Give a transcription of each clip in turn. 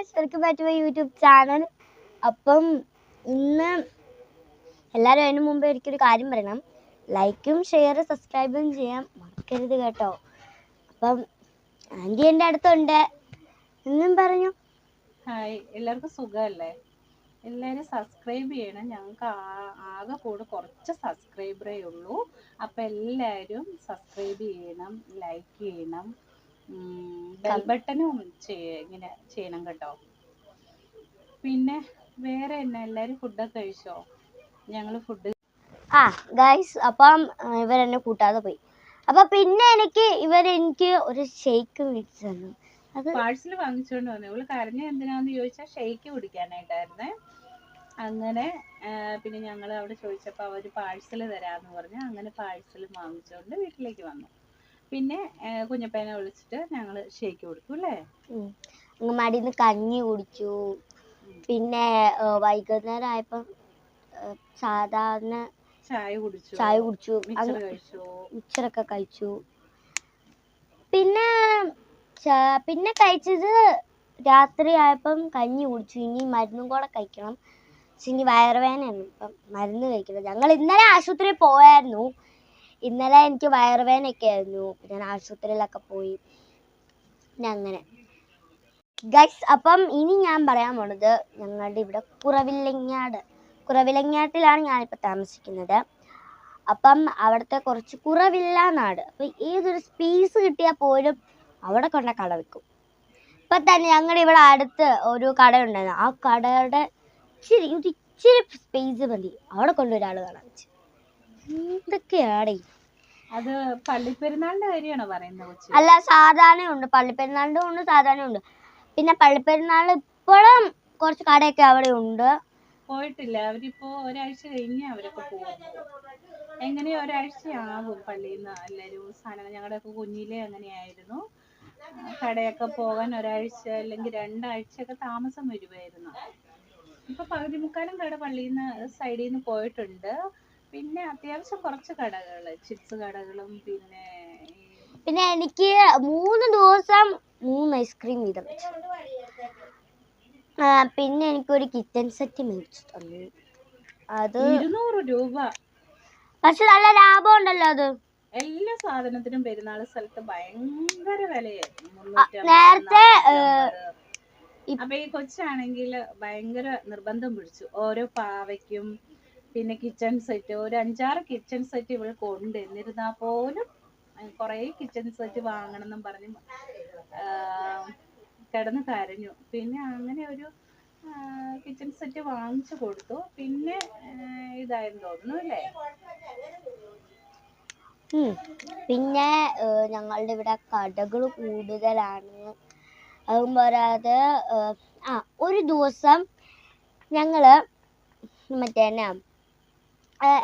Guys, welcome back to my YouTube channel. അപ്പം ഇന്ന് എല്ലാവരും അതിന് മുമ്പ് എനിക്കൊരു കാര്യം പറയണം. ലൈക്കും ഷെയറും സബ്സ്ക്രൈബും ചെയ്യാൻ മറക്കരുത് കേട്ടോ. അപ്പം ആൻറ്റി എൻ്റെ അടുത്തുണ്ട്. എന്നും പറഞ്ഞു. ഹായ്, എല്ലാവർക്കും സുഖമല്ലേ? എല്ലാവരും സബ്സ്ക്രൈബ് ചെയ്യണം. ഞങ്ങൾക്ക് ആകെ കൂടെ കുറച്ച് സബ്സ്ക്രൈബറേ ഉള്ളൂ. അപ്പം എല്ലാവരും സബ്സ്ക്രൈബ് ചെയ്യണം, ലൈക്ക് ചെയ്യണം, ബെൽ ബട്ടണും ഇങ്ങനെ ചെയ്യണം കേട്ടോ. പിന്നെ വേറെ എന്നാ, എല്ലാവരും ഫുഡൊക്കെ കഴിച്ചോ? ഞങ്ങൾ ഫുഡ് ഗൈസ്, അപ്പം ഇവരെന്നെ കൂട്ടാതെ പോയി. അപ്പം പിന്നെ ഇവരെനിക്ക് ഒരു ഷേക്ക് മേടിച്ചു തന്നു. അത് പാഴ്സൽ വാങ്ങിച്ചുകൊണ്ട് വന്നു. ഇവള് കരഞ്ഞ എന്തിനാന്ന് ചോദിച്ചാൽ ഷേക്ക് കുടിക്കാനായിട്ടായിരുന്നേ. അങ്ങനെ പിന്നെ ഞങ്ങൾ അവിടെ ചോദിച്ചപ്പോൾ അവർ പാഴ്സൽ തരാമെന്ന് പറഞ്ഞു. അങ്ങനെ പാഴ്സൽ വാങ്ങിച്ചുകൊണ്ട് വീട്ടിലേക്ക് വന്നു. പിന്നെ കുഞ്ഞപ്പേനെ വിളിച്ചിട്ട് ഞങ്ങൾ ഷേക്ക് കൊടുത്തു അല്ലേ. മടിയിൽ നിന്ന് കഞ്ഞി കുടിച്ചു. പിന്നെ വൈകുന്നേരം ആയപ്പം സാധാരണ ചായ കുടിച്ചു, മിച്ചറൊക്കെ കഴിച്ചു. പിന്നെ കഴിച്ചത് രാത്രി ആയപ്പം കഞ്ഞി കുടിച്ചു. ഇനി മരുന്നും കൂടെ കഴിക്കണം. ഇനി വയറുവേദനയാണ്, ഇപ്പം മരുന്ന് കഴിക്കണം. ഞങ്ങൾ ഇന്നലെ ആശുപത്രിയിൽ പോയായിരുന്നു. ഇന്നലെ എനിക്ക് വയറുവേദനയൊക്കെ ആയിരുന്നു. ഞാൻ ആശുപത്രിയിലൊക്കെ പോയി. പിന്നെ അങ്ങനെ ഗൈസ്, അപ്പം ഇനി ഞാൻ പറയാൻ പോണത് ഞങ്ങളുടെ ഇവിടെ കുറവിലങ്ങാട്ടിലാണ് ഞാനിപ്പോൾ താമസിക്കുന്നത്. അപ്പം അവിടുത്തെ കുറച്ച് കുറവില്ല നാട്. അപ്പം ഏതൊരു സ്പേസ് കിട്ടിയാൽ പോലും അവിടെ കൊണ്ട കട വെക്കും. ഇപ്പം തന്നെ ഞങ്ങളുടെ ഇവിടെ അടുത്ത് ഒരു കട ഉണ്ടായിരുന്നു. ആ കടയുടെ ഇച്ചിരി സ്പേസ് മതി, അവിടെ കൊണ്ടൊരാൾ കട വെച്ച്. എന്തൊക്കെയാടേ അത് പള്ളിപ്പെരുന്നാളിന്റെ കാര്യമാണോ പറയുന്നത്? അല്ല, സാധാരണ ഉണ്ട്. പള്ളിപ്പെരുന്നാളിന്റെ ഉണ്ട്, സാധാരണ ഉണ്ട്. പിന്നെ പള്ളിപ്പെരുന്നാൾ ഇപ്പോഴും കുറച്ച് കടയൊക്കെ അവിടെ ഉണ്ട്. പോയിട്ടില്ല. അവരിപ്പോ ഒരാഴ്ച കഴിഞ്ഞ് അവരൊക്കെ പോകും. എങ്ങനെ ഒരാഴ്ചയാകും പള്ളിയിൽ നിന്ന് എല്ലാവരും സാധനങ്ങൾ. ഞങ്ങളുടെയൊക്കെ കുഞ്ഞിലെ അങ്ങനെയായിരുന്നു. കടയൊക്കെ പോകാൻ ഒരാഴ്ച അല്ലെങ്കിൽ 2 ആഴ്ചയൊക്കെ താമസം വരുമായിരുന്നു. ഇപ്പൊ പകുതി മുക്കാലും കട പള്ളിയിൽ നിന്ന് സൈഡിൽ നിന്ന് പോയിട്ടുണ്ട്. പിന്നെ അത്യാവശ്യം കുറച്ച് കടകൾ, ചിപ്സ് കടകളും പിന്നെ എനിക്ക് 3 ദിവസം 3 ഐസ്ക്രീം വീതം വെച്ചു. പിന്നെ എനിക്കൊരു കിച്ചൺ സെറ്റ് മേടിച്ചു തന്നു. അത് 200 രൂപ. പക്ഷെ നല്ല ലാഭം ഉണ്ടല്ലോ. അത് എല്ലാ സാധനത്തിനും പെരുന്നാൾ സ്ഥലത്ത് ഭയങ്കര വിലയായിരുന്നു. നേരത്തെ അപ്പൊ ഈ കൊച്ചാണെങ്കിൽ ഭയങ്കര നിർബന്ധം പിടിച്ചു. ഓരോ പാവയ്ക്കും പിന്നെ കിച്ചൺ സെറ്റ്, ഒരു 5-6 കിച്ചൺ സെറ്റ് ഇവൾ കൊണ്ട്. എന്നിരുന്നാൽ പോലും കുറേ കിച്ചൺ സെറ്റ് വാങ്ങണം എന്നും പറഞ്ഞ് കിടന്ന് കരഞ്ഞു. പിന്നെ അങ്ങനെ ഒരു കിച്ചൺ സെറ്റ് വാങ്ങിച്ചു കൊടുത്തു. പിന്നെ ഇതായിരുന്നു തോന്നുന്നു അല്ലേ. പിന്നെ ഞങ്ങളുടെ ഇവിടെ കടകൾ കൂടുതലാണ്. അതും പോരാതെ ഒരു ദിവസം ഞങ്ങള് മറ്റേ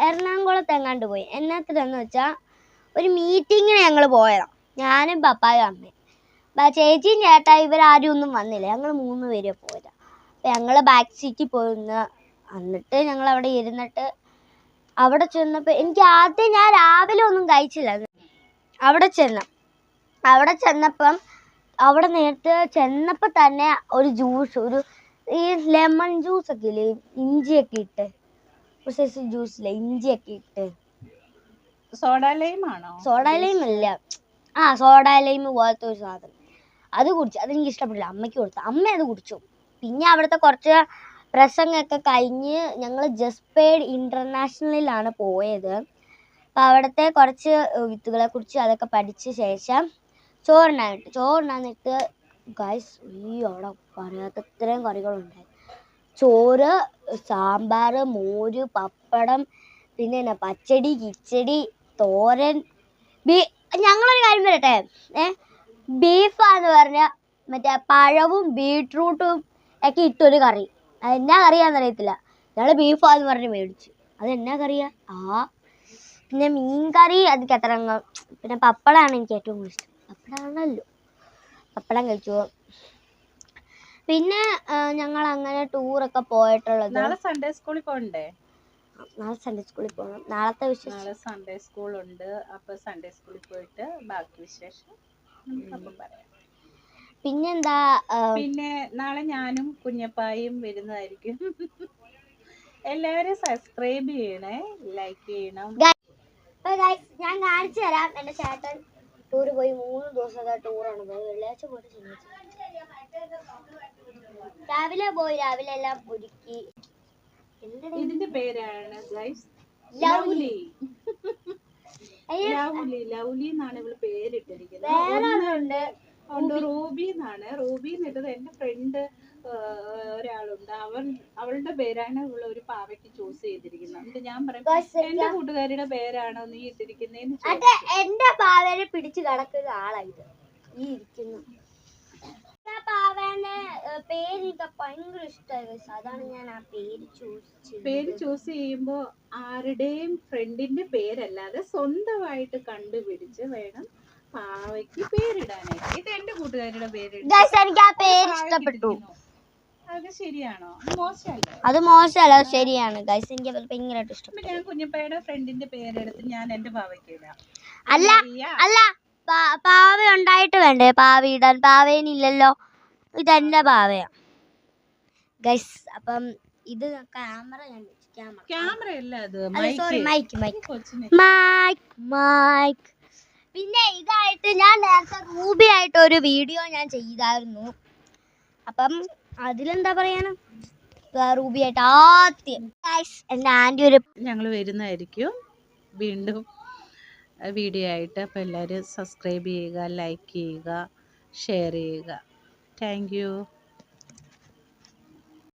എറണാകുളത്ത് എങ്ങാണ്ട് പോയി. എന്നത്തിനെന്ന് വെച്ചാൽ ഒരു മീറ്റിങ്ങിന് ഞങ്ങൾ പോയതാണ്. ഞാനും പപ്പായും അമ്മയും. ചേച്ചിയും ചേട്ടായി ഇവരാരും ഒന്നും വന്നില്ല. ഞങ്ങൾ 3 പേര് പോയതാണ്. അപ്പം ഞങ്ങൾ ബാക്ക് സീറ്റിൽ പോയി നിന്ന്. എന്നിട്ട് ഞങ്ങൾ അവിടെ ഇരുന്നിട്ട് അവിടെ ചെന്നപ്പോൾ ഞാൻ രാവിലെ ഒന്നും കഴിച്ചില്ല. അവിടെ ചെന്നപ്പം അവിടെ നേരത്തെ ചെന്നപ്പോൾ തന്നെ ഒരു ജ്യൂസ്, ഈ ലെമൺ ജ്യൂസ് ഒക്കെ ഇല്ലേ, ഇഞ്ചിയൊക്കെ ഇട്ട് ഒരു സൈസ് ജ്യൂസില്ലേ, ഇഞ്ചിയൊക്കെ ഇട്ട്. സോഡ ലൈം ആണോ? സോഡ ലൈം അല്ല, സോഡ ലൈം പോലത്തെ ഒരു സാധനം. അത് കുടിച്ചു. അതെനിക്ക് ഇഷ്ടപ്പെട്ടില്ല. അമ്മയ്ക്ക് കൊടുത്തു. അമ്മ അത് കുടിച്ചു. പിന്നെ അവിടുത്തെ കുറച്ച് പ്രസംഗമൊക്കെ കഴിഞ്ഞ് ഞങ്ങൾ ജസ്പേഡ് ഇന്റർനാഷണലിലാണ് പോയത്. അപ്പം അവിടുത്തെ കുറച്ച് വിത്തുകളെ കുറിച്ച് അതൊക്കെ പഠിച്ച ശേഷം ചോറിനാന്നിട്ട് ഗൈസ്, അവിടെ പറയാത്തത്രയും കറികളുണ്ടായി. ചോറ്, സാമ്പാർ, മോര്, പപ്പടം, പിന്നെ പച്ചടി, കിച്ചടി, തോരൻ. ഞങ്ങളൊരു കാര്യം പറയട്ടെ, ബീഫാന്ന് പറഞ്ഞ മറ്റേ പഴവും ബീട്രൂട്ടും ഒക്കെ ഇട്ടൊരു കറി. അതെന്നാ കറിയാന്നറിയത്തില്ല. ഞങ്ങൾ ബീഫാന്ന് പറഞ്ഞ് മേടിച്ചു. അതെന്നാ കറിയാ? പിന്നെ മീൻകറി അതിക്ക് അത്ര. പിന്നെ പപ്പടമാണ് എനിക്ക് ഏറ്റവും കൂടുതൽ ഇഷ്ടം. പപ്പടമാണല്ലോ, പപ്പടം കഴിച്ചു. പിന്നെ ഞങ്ങൾ അങ്ങനെ ടൂറൊക്കെ പോയിട്ടുള്ളത്. നാളെ സൺഡേ സ്കൂളിൽ പോകണ്ടേ? നാളെ സൺഡേ സ്കൂളിൽ പോകണം. നാളെ സൺഡേ സ്കൂളുണ്ട്. അപ്പോൾ സൺഡേ സ്കൂളിൽ പോയിട്ട് ബാക്കി വിശേഷം അപ്പം പറയാം. പിന്നെന്താ പിന്നെ നാളെ ഞാനും കുഞ്ഞപ്പായും വരുന്നതായിരിക്കും. എല്ലാവരും സബ്സ്ക്രൈബ് ചെയ്യണേ, ലൈക്ക് ചെയ്യണം. ഞാൻ കാണിച്ചു തരാം. എന്റെ ചേട്ടൻ ടൂർ പോയി 3 ദിവസത്തെ ടൂറാണ് പോയത്. വെള്ളിയാഴ്ച പോയിട്ട് രാവിലെ പോയി, രാവിലെ എല്ലാം ഒരുക്കി. ഇതിന്റെ പേരാണ് ഗൈസ് ലൗലി. ലൗലി എന്നാണ് ഇവള് പേരിട്ടിരിക്കുന്നത്. റൂബി എന്നാണ്. റൂബി എന്നിട്ടത് എന്റെ ഫ്രണ്ട് ഒരാളുണ്ട്, അവളുടെ പേരാണ് ഇവള് ഒരു പാവയ്ക്ക് ചൂസ് ചെയ്തിരിക്കുന്നത്. എന്നിട്ട് ഞാൻ പറയും എന്റെ കൂട്ടുകാരുടെ പേരാണോ നീ ഇട്ടിരിക്കുന്നതെന്ന്. എന്റെ പാവനെ പിടിച്ചു കിടക്കുന്ന ആളായത് ഈ ഇരിക്കുന്നു. പാവന്റെ പേര് എനിക്ക് ഭയങ്കര ഇഷ്ടമായി. അതാണ് ഞാൻ ആ പേര് ചൂസ് ചെയ്യുമ്പോ ആരുടെയും ഫ്രണ്ടിന്റെ പേരല്ലാതെ സ്വന്തമായിട്ട് കണ്ടുപിടിച്ച് വേണം പാവയ്ക്ക് പേരിടാനായിട്ട്. ഇത് എന്റെ കൂട്ടുകാരുടെ പേര്. എനിക്ക് ആ പേര് ഇഷ്ടപ്പെട്ടു. അത് ശരിയാണോ? മോശമല്ല. അത് മോശമല്ല, ശരിയാണ് ഗൈസ്. എനിക്ക് ഭയങ്കരമായിട്ട് ഇഷ്ടപ്പെട്ടു. ഞാൻ കുഞ്ഞപ്പയുടെ ഫ്രണ്ടിന്റെ പേരെടുത്ത് ഞാൻ എന്റെ പാവയ്ക്ക് ഇടാം. അല്ല അല്ല, പാവ ഉണ്ടായിട്ട് വേണ്ടേ പാവ ഇടാൻ? പാവേനില്ലല്ലോ. ഇതെന്റെ പാവയാ ഗൈസ്. അപ്പം ഇത് ക്യാമറ അല്ല, അത് മൈക്ക്. പിന്നെ ഇതായിട്ട് ഞാൻ നേരത്തെ റൂബി ആയിട്ട് ഒരു വീഡിയോ ഞാൻ ചെയ്തായിരുന്നു. അപ്പം അതിലെന്താ പറയാനാ, റൂബി ആയിട്ട് ആദ്യം എന്റെ ആന്റി ഒരു ഞങ്ങൾ വരുന്നതായിരിക്കും വീണ്ടും വീഡിയോ ആയിട്ട്. അപ്പോൾ എല്ലാവരും സബ്സ്ക്രൈബ് ചെയ്യുക, ലൈക്ക് ചെയ്യുക, ഷെയർ ചെയ്യുക. Thank you.